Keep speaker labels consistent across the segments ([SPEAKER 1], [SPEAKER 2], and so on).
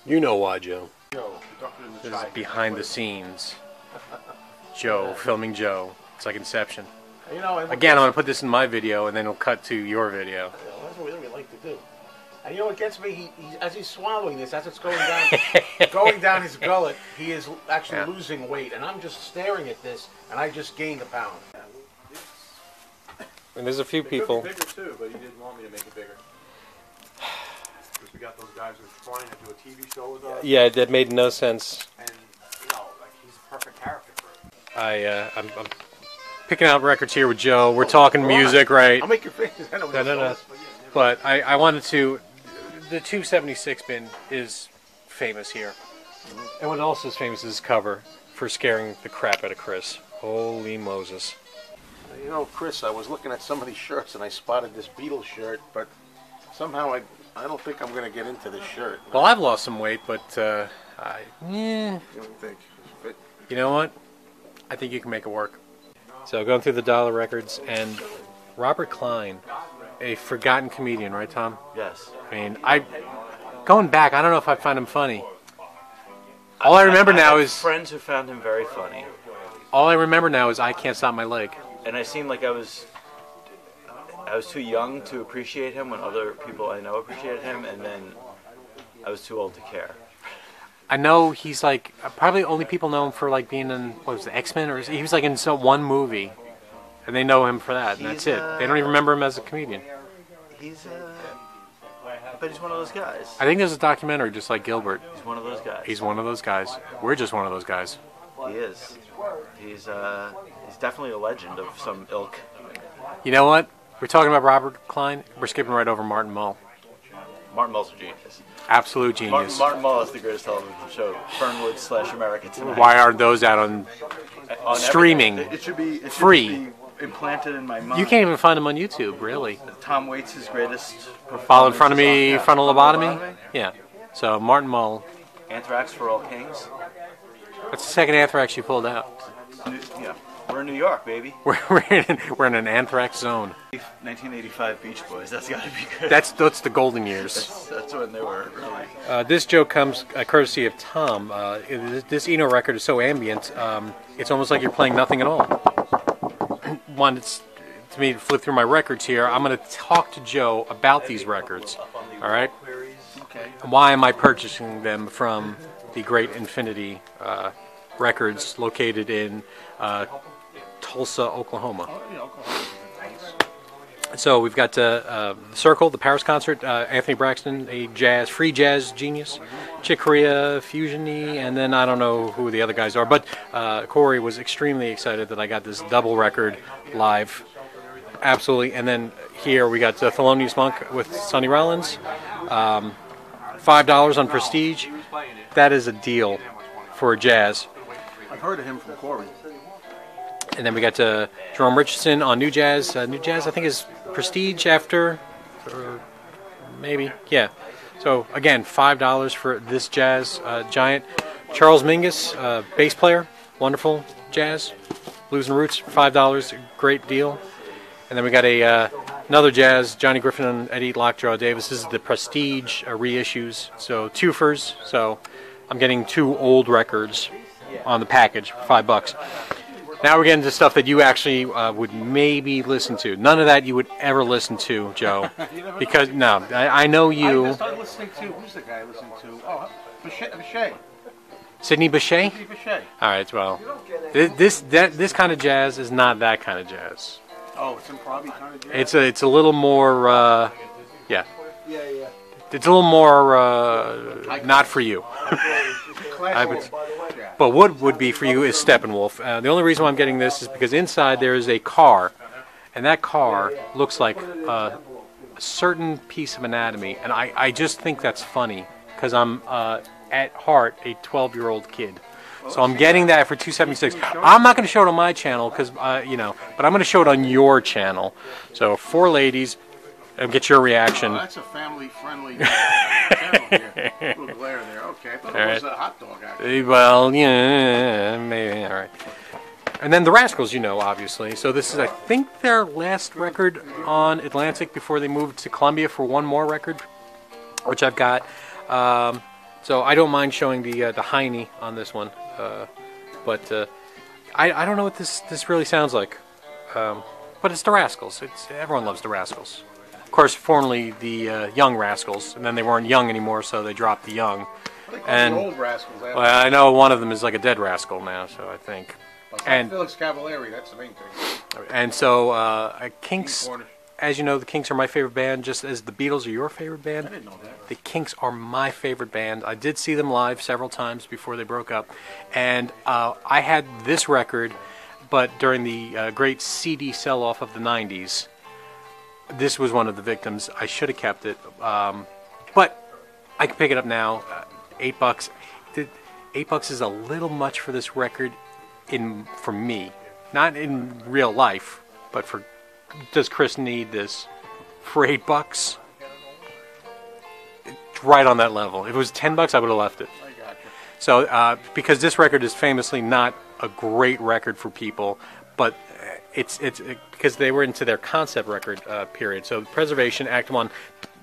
[SPEAKER 1] You know why, Joe.
[SPEAKER 2] This is behind the scenes. Joe, filming Joe. It's like Inception. Again, I'm going to put this in my video, and then it'll cut to your video.
[SPEAKER 1] That's what we like to do. And you know what gets me? As he's swallowing this, as it's going down, going down his gullet, he is actually losing weight. And I'm just staring at this, and I just gained a pound.
[SPEAKER 2] And there's a few people.
[SPEAKER 3] It could be bigger too, but you didn't want me to make it bigger. Because we got those guys who were trying to do a TV show with us.
[SPEAKER 2] Yeah, that made no sense.
[SPEAKER 3] And like he's a perfect character for it.
[SPEAKER 2] I'm picking out records here with Joe. We're talking music, right?
[SPEAKER 1] I'll make your face.
[SPEAKER 2] No. But I wanted to. The 276 bin is famous here, and what else is famous is his cover for scaring the crap out of Chris. Holy Moses!
[SPEAKER 1] You know, Chris, I was looking at some of these shirts and I spotted this Beatles shirt, but somehow I don't think I'm going to get into this shirt.
[SPEAKER 2] Well, I've lost some weight, but
[SPEAKER 1] You don't think?
[SPEAKER 2] you know what? I think you can make it work. So going through the dollar records, and Robert Klein, a forgotten comedian, right, Tom?
[SPEAKER 4] Yes.
[SPEAKER 2] I mean, going back, I don't know if I find him funny. All I remember now is
[SPEAKER 4] friends who found him very funny.
[SPEAKER 2] All I remember now is I Can't Stop My Leg.
[SPEAKER 4] And I seemed like I was too young to appreciate him when other people I know appreciated him, and then I was too old to care.
[SPEAKER 2] I know he's like probably only people know him for like being in what was it, X-Men, or he was like in some one movie, and they know him for that, and that's it. They don't even remember him as a comedian.
[SPEAKER 4] But he's one of those guys.
[SPEAKER 2] I think there's a documentary just like Gilbert.
[SPEAKER 4] He's one of those guys.
[SPEAKER 2] He's one of those guys. We're just one of those guys.
[SPEAKER 4] He is. He's definitely a legend of some ilk.
[SPEAKER 2] You know what? We're talking about Robert Klein. We're skipping right over Martin Mull.
[SPEAKER 4] Martin Mull's a genius.
[SPEAKER 2] Absolute genius.
[SPEAKER 4] Martin Mull is the greatest television show. Fernwood/America Tonight.
[SPEAKER 2] Why aren't those out on streaming?
[SPEAKER 4] It should be
[SPEAKER 2] free.
[SPEAKER 4] Should be implanted in my mind.
[SPEAKER 2] You can't even find them on YouTube, really.
[SPEAKER 4] Tom Waits' greatest performance.
[SPEAKER 2] Fall in front of me, frontal lobotomy. Yeah. So Martin Mull.
[SPEAKER 4] Anthrax for All Kings.
[SPEAKER 2] That's the second Anthrax you pulled out.
[SPEAKER 4] Yeah. We're in New York, baby.
[SPEAKER 2] We're in an Anthrax zone.
[SPEAKER 4] 1985 Beach Boys. That's got to be good.
[SPEAKER 2] That's the golden years.
[SPEAKER 4] That's when they were really.
[SPEAKER 2] This joke comes courtesy of Tom. This Eno record is so ambient. It's almost like you're playing nothing at all. Wanted to me to flip through my records here. I'm going to talk to Joe about these records. All right.
[SPEAKER 4] Okay.
[SPEAKER 2] Why am I purchasing them from the Great Infinity Records located in Tulsa, Oklahoma? So we've got Circle, the Paris concert, Anthony Braxton, a free jazz genius, Chick Corea, Fusiony, and then I don't know who the other guys are, but Corey was extremely excited that I got this double record live. Absolutely. And then here we got Thelonious Monk with Sonny Rollins, $5 on Prestige. That is a deal for jazz.
[SPEAKER 1] I've heard of him from Corey.
[SPEAKER 2] And then we got Jerome Richardson on New Jazz. New Jazz, I think, is Prestige after, or maybe, yeah. So again, $5 for this jazz giant. Charles Mingus, bass player, wonderful jazz, blues and roots, $5, great deal. And then we got another jazz, Johnny Griffin and Eddie Lockjaw Davis. This is the Prestige reissues, so twofers. So I'm getting two old records on the package for $5. Now we're getting to stuff that you actually would maybe listen to. None of that you would ever listen to, Joe. Because, no, I know you.
[SPEAKER 1] I started listening to, who's the guy I listened to? Oh, Bechet.
[SPEAKER 2] Sidney Bechet?
[SPEAKER 1] Sidney Bechet.
[SPEAKER 2] All right, well, this kind of jazz is not that kind of jazz.
[SPEAKER 1] Oh, it's improv kind of jazz?
[SPEAKER 2] It's a little more, yeah.
[SPEAKER 1] Yeah.
[SPEAKER 2] It's a little more not for you. But what would be for you is Steppenwolf. The only reason why I'm getting this is because inside there is a car, and that car looks like a certain piece of anatomy, and I just think that's funny because I'm at heart a 12-year-old kid. So I'm getting that for $276. I'm not going to show it on my channel because but I'm going to show it on your channel. So 4 ladies. And get your reaction.
[SPEAKER 1] Oh, that's a family-friendly channel here. A little glare there. Okay, I thought it was a hot dog, actually.
[SPEAKER 2] Well, yeah, maybe. All right. And then the Rascals, obviously. So this is, I think, their last record on Atlantic before they moved to Columbia for one more record, which I've got. So I don't mind showing the Heine on this one, but I don't know what this really sounds like. But it's the Rascals. Everyone loves the Rascals. Of course, formerly the Young Rascals, and then they weren't young anymore, so they dropped the Young.
[SPEAKER 1] And the old Rascals.
[SPEAKER 2] Well, I know one of them is like a dead rascal now, so I think.
[SPEAKER 1] And Felix Cavallari, that's the main thing.
[SPEAKER 2] And so Kinks, as you know, the Kinks are my favorite band, just as the Beatles are your favorite band.
[SPEAKER 1] I didn't know that.
[SPEAKER 2] The Kinks are my favorite band. I did see them live several times before they broke up, and I had this record, but during the great CD sell-off of the '90s, this was one of the victims. I should have kept it, but I can pick it up now. $8. $8 is a little much for this record, for me, not in real life, but for. Does Chris need this for $8? It's right on that level. If it was $10, I would have left it.
[SPEAKER 1] I got you.
[SPEAKER 2] So because this record is famously not a great record for people, but it's because they were into their concept record period. So Preservation Act 1,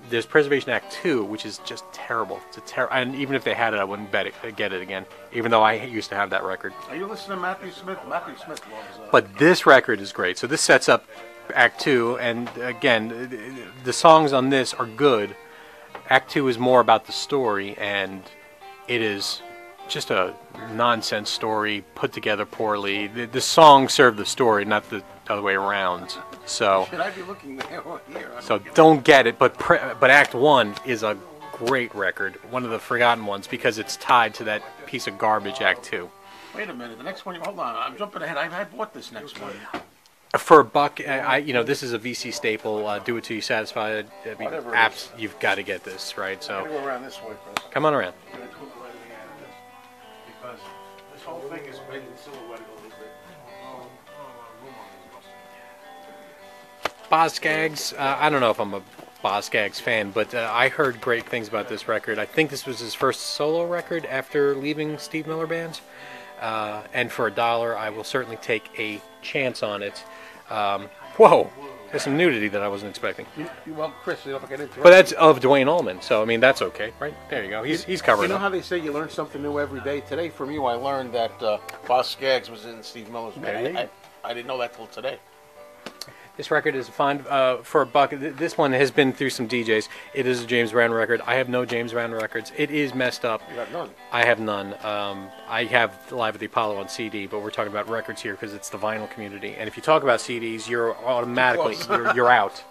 [SPEAKER 2] there's Preservation Act 2, which is just terrible. It's and even if they had it, I wouldn't get it again, even though I used to have that record.
[SPEAKER 1] Are you listening to Matthew Smith? Matthew Smith loves
[SPEAKER 2] But this record is great. So this sets up Act 2, and again, the songs on this are good. Act 2 is more about the story, and it is just a nonsense story put together poorly. The songs serve the story, not the other way around. So,
[SPEAKER 1] should I be looking there?
[SPEAKER 2] So don't get it. But Act 1 is a great record, one of the forgotten ones, because it's tied to that piece of garbage, Act 2.
[SPEAKER 1] Wait a minute. The next one. Hold on. I'm jumping ahead. I bought this next one.
[SPEAKER 2] For $1, this is a VC staple. Do it till you're satisfied. I mean, apps, you've got to get this, right? So
[SPEAKER 1] I'm gonna go around this way, Chris.
[SPEAKER 2] come on around.
[SPEAKER 1] Because this whole thing is made in silhouette a little bit.
[SPEAKER 2] Boz Scaggs, I don't know if I'm a Boz Scaggs fan, but I heard great things about this record. I think this was his first solo record after leaving Steve Miller Band. And for $1, I will certainly take a chance on it. Whoa, there's some nudity that I wasn't expecting.
[SPEAKER 1] Well, Chris, you don't get into it.
[SPEAKER 2] But that's of Dwayne Allman, so I mean that's okay, right? There you go. He's covering.
[SPEAKER 1] You know
[SPEAKER 2] up.
[SPEAKER 1] how they say you learn something new every day? Today, from you, I learned that Boz Scaggs was in Steve Miller's band. I didn't know that till today.
[SPEAKER 2] This record is fine for $1. This one has been through some DJs. It is a James Brown record. I have no James Brown records. It is messed up.
[SPEAKER 1] You got none?
[SPEAKER 2] I have none. I have Live at the Apollo on CD, but we're talking about records here because it's the vinyl community. And if you talk about CDs, you're automatically you're out.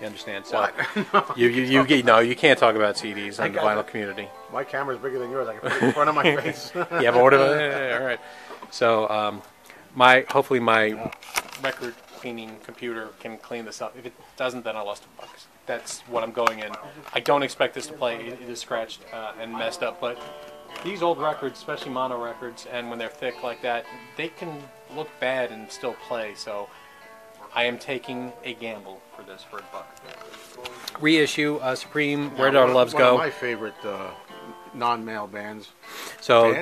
[SPEAKER 2] You understand? So
[SPEAKER 1] What?
[SPEAKER 2] you can't talk about CDs on the vinyl community.
[SPEAKER 1] My camera's bigger than yours. I can put it in front of my face.
[SPEAKER 2] Yeah, but what about all right? So hopefully my record cleaning computer can clean this up. If it doesn't, then I lost $1. That's what I'm going in. I don't expect this to play. It is scratched and messed up, but these old records, especially mono records, and when they're thick like that, they can look bad and still play. So I am taking a gamble for this for $1. Reissue Supreme. Where Did Our Loves Go?
[SPEAKER 1] One of my favorite non-male bands.
[SPEAKER 2] So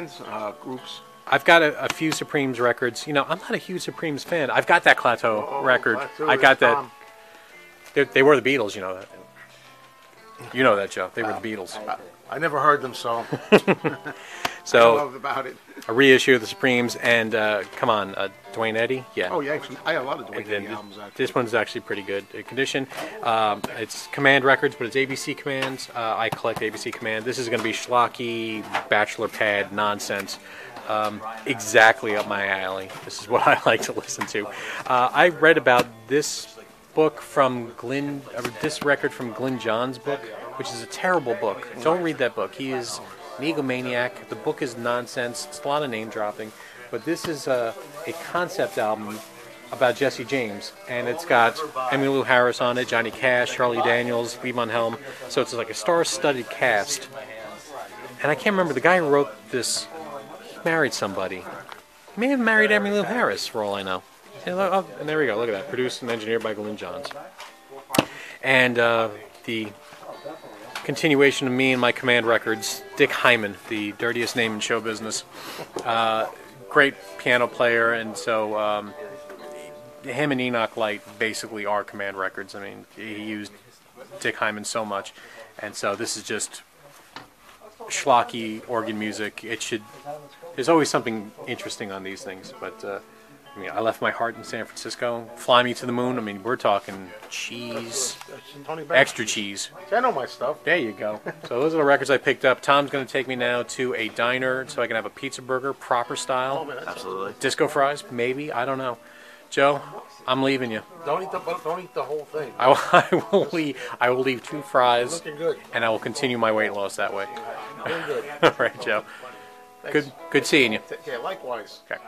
[SPEAKER 1] Groups.
[SPEAKER 2] I've got a few Supremes records. You know, I'm not a huge Supremes fan. I've got that Plateau record.
[SPEAKER 1] Plateau,
[SPEAKER 2] I got that.
[SPEAKER 1] Tom.
[SPEAKER 2] They were the Beatles, you know that. You know that, Joe. They were the Beatles.
[SPEAKER 1] I never heard them, so
[SPEAKER 2] So
[SPEAKER 1] I love about it.
[SPEAKER 2] a reissue of the Supremes, and come on, Dwayne Eddy, yeah.
[SPEAKER 1] Oh yeah, I have a lot of Dwayne
[SPEAKER 2] And then
[SPEAKER 1] Eddy albums. Actually.
[SPEAKER 2] this one's actually pretty good condition. It's Command Records, but it's ABC Commands. I collect ABC Command. This is going to be schlocky, bachelor pad nonsense. Exactly up my alley. This is what I like to listen to. I read about this book from this record from Glyn John's book, which is a terrible book. Don't read that book. He is an egomaniac. The book is nonsense. It's a lot of name dropping. But this is a concept album about Jesse James, and it's got Emmylou Harris on it, Johnny Cash, Charlie Daniels, Levon Helm. So it's like a star-studded cast. And I can't remember the guy who wrote this. Married somebody. He may have married Emmylou Harris, for all I know. And there we go. Look at that. Produced and engineered by Glyn Johns. And the continuation of me and my Command Records, Dick Hyman, the dirtiest name in show business. Great piano player, and so him and Enoch Light basically are Command Records. I mean, he used Dick Hyman so much, and so this is just schlocky organ music. It should. There's always something interesting on these things, but I mean, I left my heart in San Francisco. Fly Me to the Moon. I mean, we're talking cheese,
[SPEAKER 1] Tony Bennett.
[SPEAKER 2] extra cheese.
[SPEAKER 1] I know my stuff.
[SPEAKER 2] There you go. So those are the records I picked up. Tom's going to take me now to a diner so I can have a pizza burger, proper style.
[SPEAKER 1] Oh, man, that's
[SPEAKER 4] Absolutely.
[SPEAKER 2] Disco fries, maybe. I don't know. Joe, I'm leaving you.
[SPEAKER 1] Don't eat the whole thing.
[SPEAKER 2] I will leave 2 fries,
[SPEAKER 1] Looking good.
[SPEAKER 2] and I will continue my weight loss that way.
[SPEAKER 1] Doing good.
[SPEAKER 2] All right, Joe.
[SPEAKER 1] Thanks.
[SPEAKER 2] Good seeing you.
[SPEAKER 1] Yeah, likewise.
[SPEAKER 2] Okay.